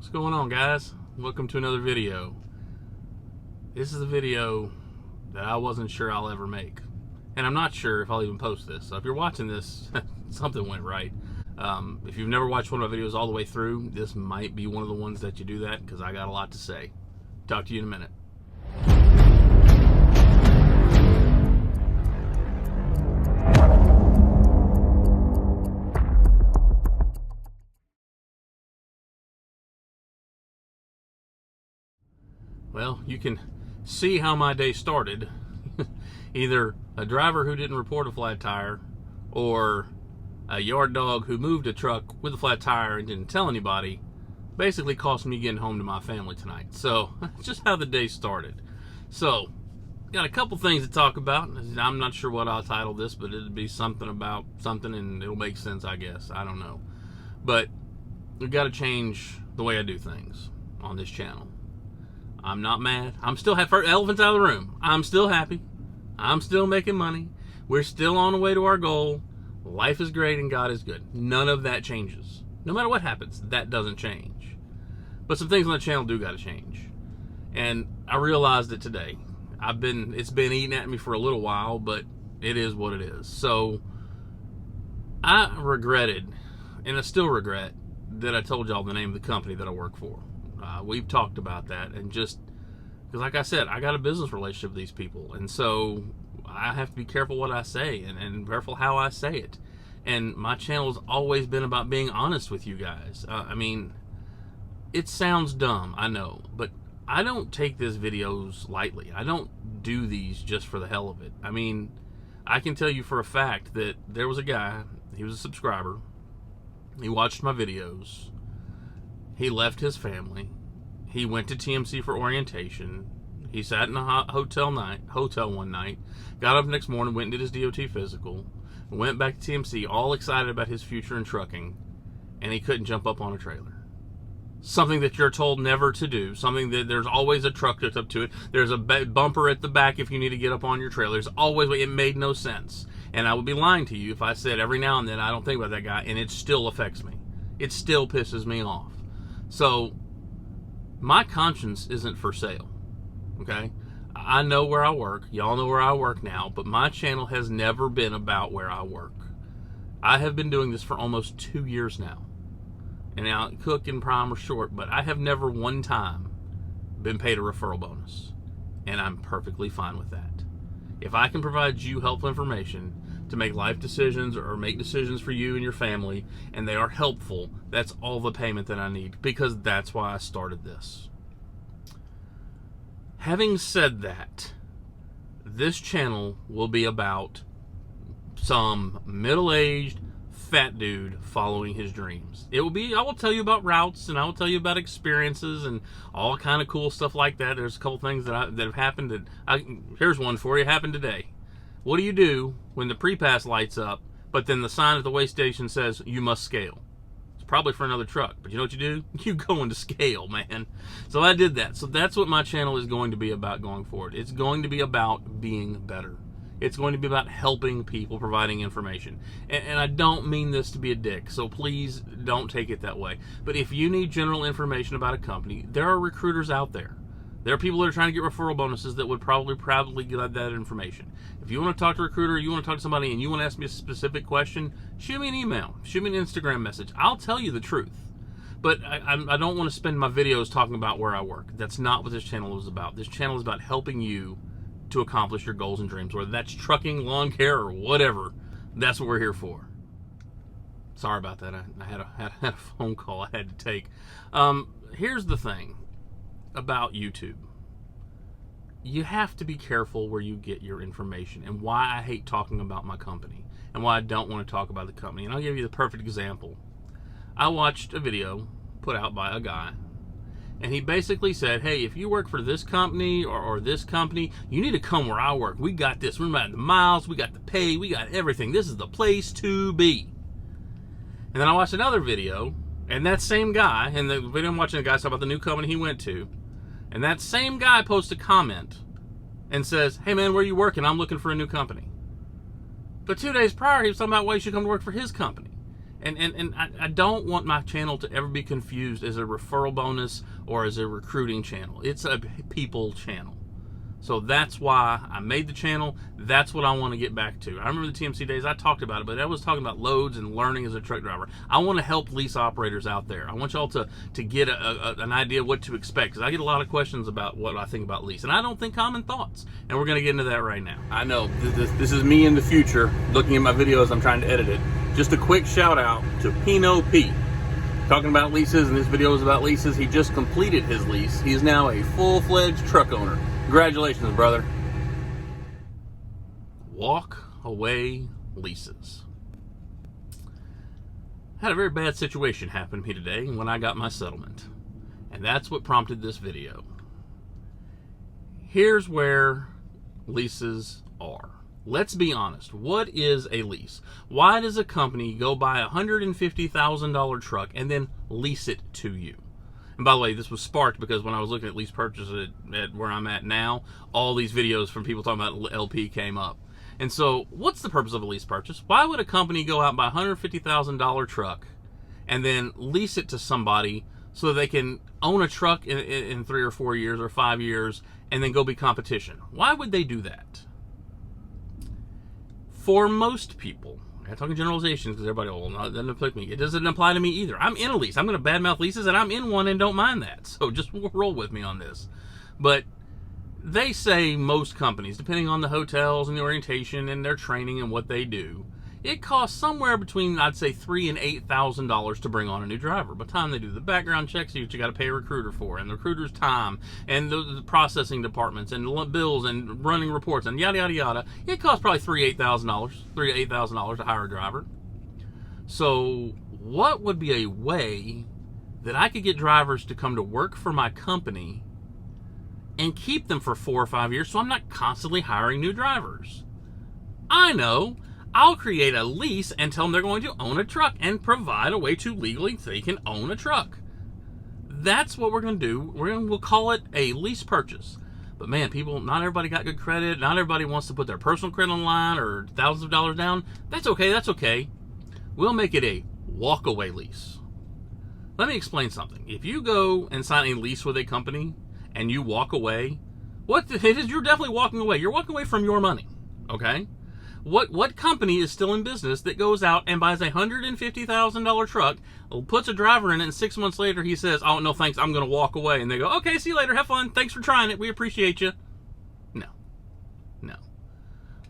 What's going on, guys? Welcome to another video. This is a video that I wasn't sure I'll ever make, and I'm not sure if I'll even post this. So if you're watching this, something went right. If you've never watched one of my videos all the way through, this might be one of the ones that you do that, because I got a lot to say. Talk to you in a minute. Well, you can see how my day started. Either a driver who didn't report a flat tire, or a yard dog who moved a truck with a flat tire and didn't tell anybody, basically cost me getting home to my family tonight. So, that's just how the day started. So, got a couple things to talk about. I'm not sure what I'll title this, but it'll be something about something and it'll make sense, I guess. I don't know. But, we've got to change the way I do things on this channel. I'm not mad. I'm still happy. Elephants out of the room. I'm still happy. I'm still making money. We're still on the way to our goal. Life is great and God is good. None of that changes. No matter what happens, that doesn't change. But some things on the channel do got to change. And I realized it today. It's been eating at me for a little while, but it is what it is. So I regretted, and I still regret, that I told y'all the name of the company that I work for. We've talked about that, and just because, like I said, I got a business relationship with these people, and so I have to be careful what I say and careful how I say it. And my channel has always been about being honest with you guys. I mean, it sounds dumb, I know, but I don't take these videos lightly. I don't do these just for the hell of it. I mean, I can tell you for a fact that there was a guy, he was a subscriber, he watched my videos, he left his family, he went to TMC for orientation, he sat in a hotel one night, got up next morning, went and did his DOT physical, went back to TMC all excited about his future in trucking, and he couldn't jump up on a trailer. Something that you're told never to do, something that there's always a truck hooked up to it, there's a bumper at the back if you need to get up on your trailer, there's always, it made no sense. And I would be lying to you if I said every now and then I don't think about that guy, and it still affects me. It still pisses me off. So, my conscience isn't for sale, okay? I know where I work. Y'all know where I work now, but my channel has never been about where I work. I have been doing this for almost 2 years now. And now, Cook and Prime are short, but I have never one time been paid a referral bonus. And I'm perfectly fine with that. If I can provide you helpful information to make life decisions or make decisions for you and your family, and they are helpful, that's all the payment that I need, because that's why I started this. Having said that, this channel will be about some middle-aged fat dude following his dreams. I will tell you about routes, and I will tell you about experiences and all kind of cool stuff like that. There's a couple things that have happened here's one for you, happened today. What do you do when the pre-pass lights up, but then the sign at the weigh station says you must scale? It's probably for another truck, but you know what you do? You go into scale, man. So I did that. So that's what my channel is going to be about going forward. It's going to be about being better. It's going to be about helping people, providing information. And I don't mean this to be a dick, so please don't take it that way. But if you need general information about a company, there are recruiters out there. There are people that are trying to get referral bonuses that would probably get that information. If you want to talk to a recruiter, you want to talk to somebody, and you want to ask me a specific question, shoot me an email, shoot me an Instagram message. I'll tell you the truth. But I don't want to spend my videos talking about where I work. That's not what this channel is about. This channel is about helping you to accomplish your goals and dreams, whether that's trucking, lawn care, or whatever. That's what we're here for. Sorry about that. I had a phone call I had to take. Here's the thing about YouTube. You have to be careful where you get your information, and why I hate talking about my company, and why I don't want to talk about the company. And I'll give you the perfect example. I watched a video put out by a guy, and he basically said, hey, if you work for this company or this company, you need to come where I work. We got this. We're about the miles. We got the pay. We got everything. This is the place to be. And then I watched another video, and that same guy, and the video I'm watching, the guy talking about the new company he went to, and that same guy posts a comment and says, hey, man, where you working? I'm looking for a new company. But 2 days prior, he was talking about why you should come to work for his company. And I don't want my channel to ever be confused as a referral bonus or as a recruiting channel. It's a people channel. So that's why I made the channel. That's what I want to get back to. I remember the TMC days, I talked about it, but I was talking about loads and learning as a truck driver. I want to help lease operators out there. I want y'all to get an idea of what to expect, because I get a lot of questions about what I think about lease, and I don't think common thoughts. And we're going to get into that right now. I know, this is me in the future, looking at my videos, I'm trying to edit it. Just a quick shout out to Pino P. Talking about leases, and this video is about leases. He just completed his lease. He is now a full-fledged truck owner. Congratulations, brother. Walk away leases. I had a very bad situation happen to me today when I got my settlement. And that's what prompted this video. Here's where leases are. Let's be honest. What is a lease? Why does a company go buy a $150,000 truck and then lease it to you? And by the way, this was sparked because when I was looking at lease purchases at where I'm at now, all these videos from people talking about LP came up. And so, what's the purpose of a lease purchase? Why would a company go out and buy a $150,000 truck and then lease it to somebody so they can own a truck in 3 or 4 years or 5 years and then go be competition? Why would they do that? For most people, I'm talking generalizations because everybody, well, no, it doesn't apply to me. It doesn't apply to me either. I'm in a lease. I'm going to badmouth leases, and I'm in one and don't mind that. So just roll with me on this. But they say most companies, depending on the hotels and the orientation and their training and what they do, it costs somewhere between, I'd say, $3,000 and $8,000 to bring on a new driver. By the time they do the background checks, you got to pay a recruiter for, and the recruiter's time, and the processing departments, and bills, and running reports, and yada, yada, yada. It costs probably $3,000 to $8,000 to hire a driver. So what would be a way that I could get drivers to come to work for my company and keep them for 4 or 5 years so I'm not constantly hiring new drivers? I know. I'll create a lease and tell them they're going to own a truck and provide a way to legally they can own a truck. That's what we're going to do. We'll call it a lease purchase. But man, people, not everybody got good credit. Not everybody wants to put their personal credit on the line or thousands of dollars down. That's okay. That's okay. We'll make it a walk-away lease. Let me explain something. If you go and sign a lease with a company and you walk away, you're definitely walking away. You're walking away from your money, okay? What company is still in business that goes out and buys a $150,000 truck, puts a driver in it, and 6 months later he says, oh, no thanks, I'm going to walk away. And they go, okay, see you later, have fun, thanks for trying it, we appreciate you. No.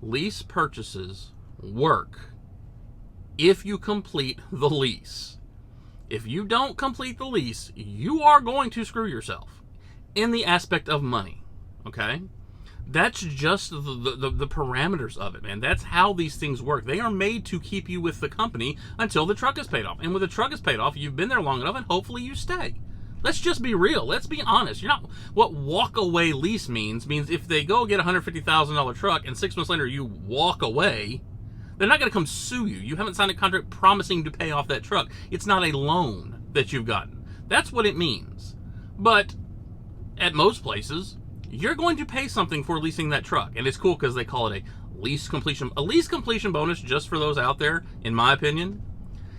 Lease purchases work if you complete the lease. If you don't complete the lease, you are going to screw yourself in the aspect of money, okay? That's just the parameters of it, man. That's how these things work. They are made to keep you with the company until the truck is paid off. And when the truck is paid off, you've been there long enough, and hopefully you stay. Let's just be real. Let's be honest. What walk-away lease means if they go get a $150,000 truck and 6 months later you walk away, they're not going to come sue you. You haven't signed a contract promising to pay off that truck. It's not a loan that you've gotten. That's what it means. But at most places, you're going to pay something for leasing that truck. And it's cool because they call it a lease completion bonus, just for those out there, in my opinion.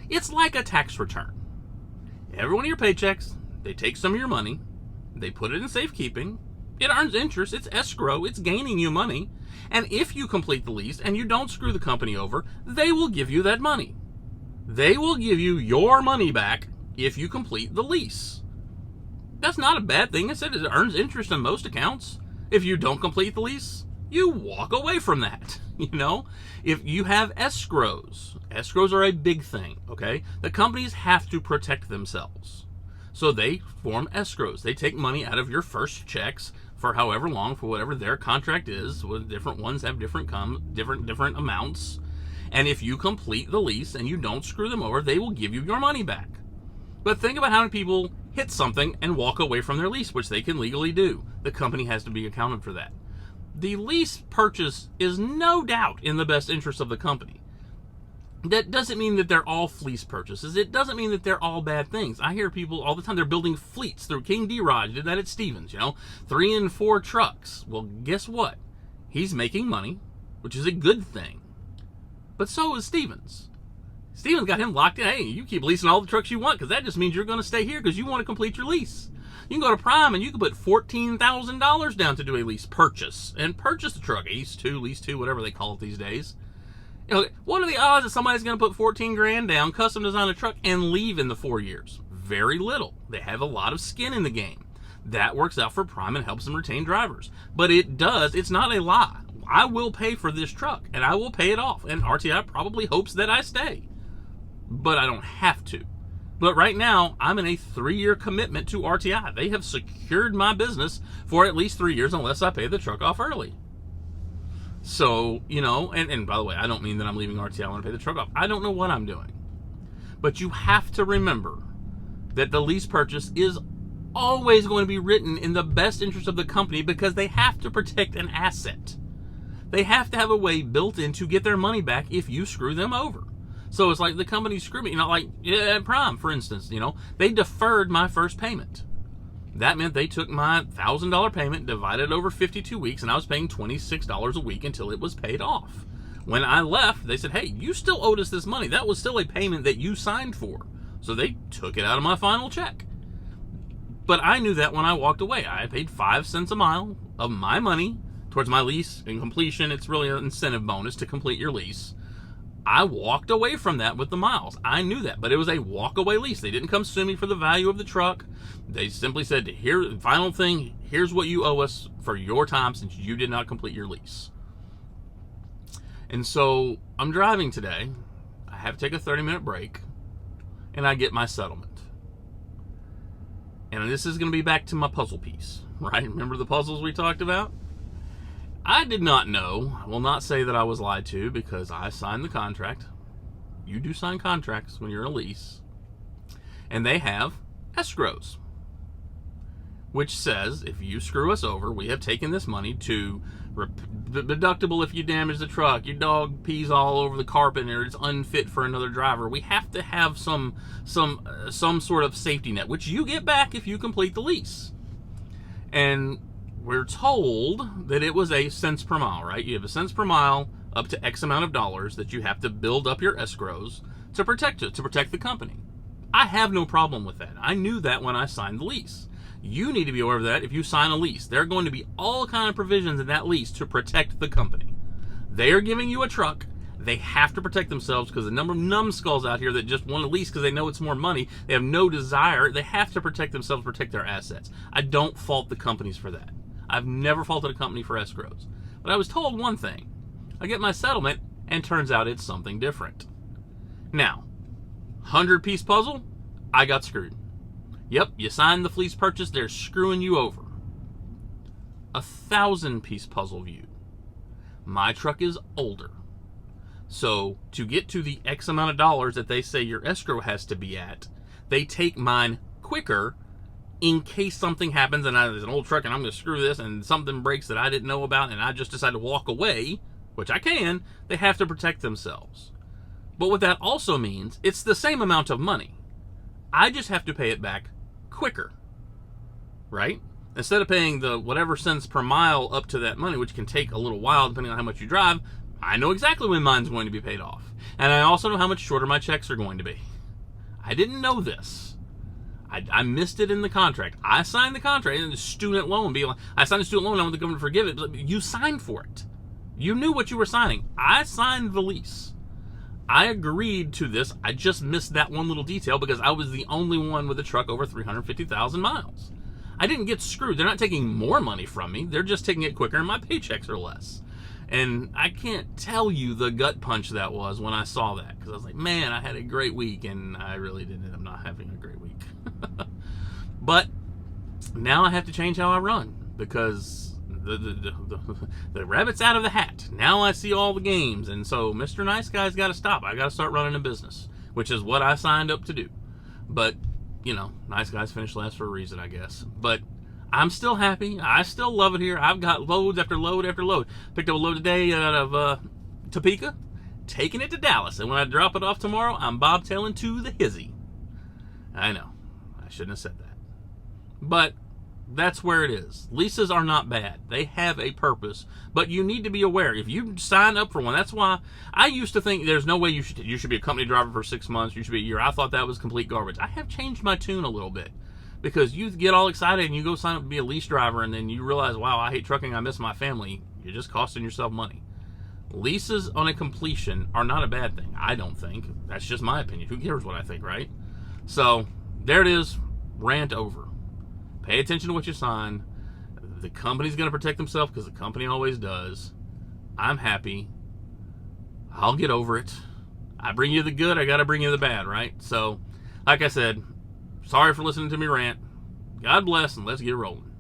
It's like a tax return. Every one of your paychecks, they take some of your money, they put it in safekeeping, it earns interest, it's escrow, it's gaining you money. And if you complete the lease and you don't screw the company over, they will give you that money. They will give you your money back if you complete the lease. That's not a bad thing. I said it earns interest in most accounts. If you don't complete the lease, you walk away from that. If you have escrows are a big thing, okay? The companies have to protect themselves. So they form escrows. They take money out of your first checks for however long, for whatever their contract is. Different ones have different amounts. And if you complete the lease and you don't screw them over, they will give you your money back. But think about how many people hit something and walk away from their lease, which they can legally do. The company has to be accounted for that. The lease purchase is no doubt in the best interest of the company. That doesn't mean that they're all fleece purchases. It doesn't mean that they're all bad things. I hear people all the time, they're building fleets through King D-Raj, did that at Stevens, 3 and 4 trucks. Well, guess what? He's making money, which is a good thing. But so is Stevens. Steven's got him locked in. Hey, you keep leasing all the trucks you want because that just means you're going to stay here because you want to complete your lease. You can go to Prime and you can put $14,000 down to do a lease purchase and purchase the truck. Lease 2, whatever they call it these days. You know, what are the odds that somebody's going to put 14 grand down, custom design a truck, and leave in the 4 years? Very little. They have a lot of skin in the game. That works out for Prime and helps them retain drivers. But it's not a lie. I will pay for this truck, and I will pay it off. And RTI probably hopes that I stay. But I don't have to. But right now, I'm in a 3-year commitment to RTI. They have secured my business for at least 3 years unless I pay the truck off early. So, you know, and by the way, I don't mean that I'm leaving RTI when I pay the truck off. I don't know what I'm doing. But you have to remember that the lease purchase is always going to be written in the best interest of the company because they have to protect an asset. They have to have a way built in to get their money back if you screw them over. So it's like the company screwed me, you know, like Prime, for instance, you know, they deferred my first payment. That meant they took my $1,000 payment, divided over 52 weeks, and I was paying $26 a week until it was paid off. When I left, they said, hey, you still owed us this money. That was still a payment that you signed for. So they took it out of my final check. But I knew that when I walked away. I paid 5 cents a mile of my money towards my lease and completion. It's really an incentive bonus to complete your lease. I walked away from that with the miles. I knew that, but it was a walk-away lease. They didn't come sue me for the value of the truck. They simply said, here, final thing, here's what you owe us for your time since you did not complete your lease. And so I'm driving today. I have to take a 30-minute break, and I get my settlement. And this is going to be back to my puzzle piece, right? Remember the puzzles we talked about? I did not know, I will not say that I was lied to because I signed the contract. You do sign contracts when you're in a lease. And they have escrows, which says if you screw us over, we have taken this money to deductible if you damage the truck, your dog pees all over the carpet or it's unfit for another driver. We have to have some sort of safety net, which you get back if you complete the lease. And we're told that it was a cents per mile, right? You have a cents per mile up to X amount of dollars that you have to build up your escrows to protect it, to protect the company. I have no problem with that. I knew that when I signed the lease. You need to be aware of that if you sign a lease. There are going to be all kind of provisions in that lease to protect the company. They are giving you a truck. They have to protect themselves because the number of numbskulls out here that just want to lease because they know it's more money, they have no desire. They have to protect themselves, protect their assets. I don't fault the companies for that. I've never faulted a company for escrows. But I was told one thing. I get my settlement, and turns out it's something different. Now, 100-piece puzzle, I got screwed. Yep, you signed the lease purchase, they're screwing you over. 1,000-piece puzzle view. My truck is older. So, to get to the X amount of dollars that they say your escrow has to be at, they take mine quicker in case something happens and there's an old truck and I'm going to screw this and something breaks that I didn't know about and I just decide to walk away, which I can, they have to protect themselves. But what that also means, it's the same amount of money. I just have to pay it back quicker, right? Instead of paying the whatever cents per mile up to that money, which can take a little while depending on how much you drive, I know exactly when mine's going to be paid off. And I also know how much shorter my checks are going to be. I didn't know this. I missed it in the contract. I signed the contract and the student loan. I signed a student loan. I want the government to forgive it. But you signed for it. You knew what you were signing. I signed the lease. I agreed to this. I just missed that one little detail because I was the only one with a truck over 350,000 miles. I didn't get screwed. They're not taking more money from me. They're just taking it quicker and my paychecks are less. And I can't tell you the gut punch that was when I saw that. Because I was like, man, I had a great week. And I really didn't. I'm not having a great week. But now I have to change how I run. Because the rabbit's out of the hat. Now I see all the games. And so Mr. Nice Guy's got to stop. I got to start running a business. Which is what I signed up to do. But, you know, Nice Guys finish last for a reason, I guess. But I'm still happy. I still love it here. I've got loads after load after load. Picked up a load today out of Topeka, taking it to Dallas. And when I drop it off tomorrow, I'm bobtailing to the hizzy. I know. I shouldn't have said that. But That's where it is. Leases are not bad. They have a purpose, but you need to be aware. If you sign up for one, that's why I used to think there's no way you should be a company driver for 6 months. You should be a year. I thought that was complete garbage. I have changed my tune a little bit because you get all excited and you go sign up to be a lease driver, and then you realize, wow, I hate trucking. I miss my family. You're just costing yourself money. Leases on a completion are not a bad thing. I don't think. That's just my opinion. Who cares what I think, right? So there it is. Rant over. Pay attention to what you sign. The company's going to protect themselves because the company always does. I'm happy. I'll get over it. I bring you the good, I got to bring you the bad, right? So, like I said, sorry for listening to me rant. God bless, and let's get rolling.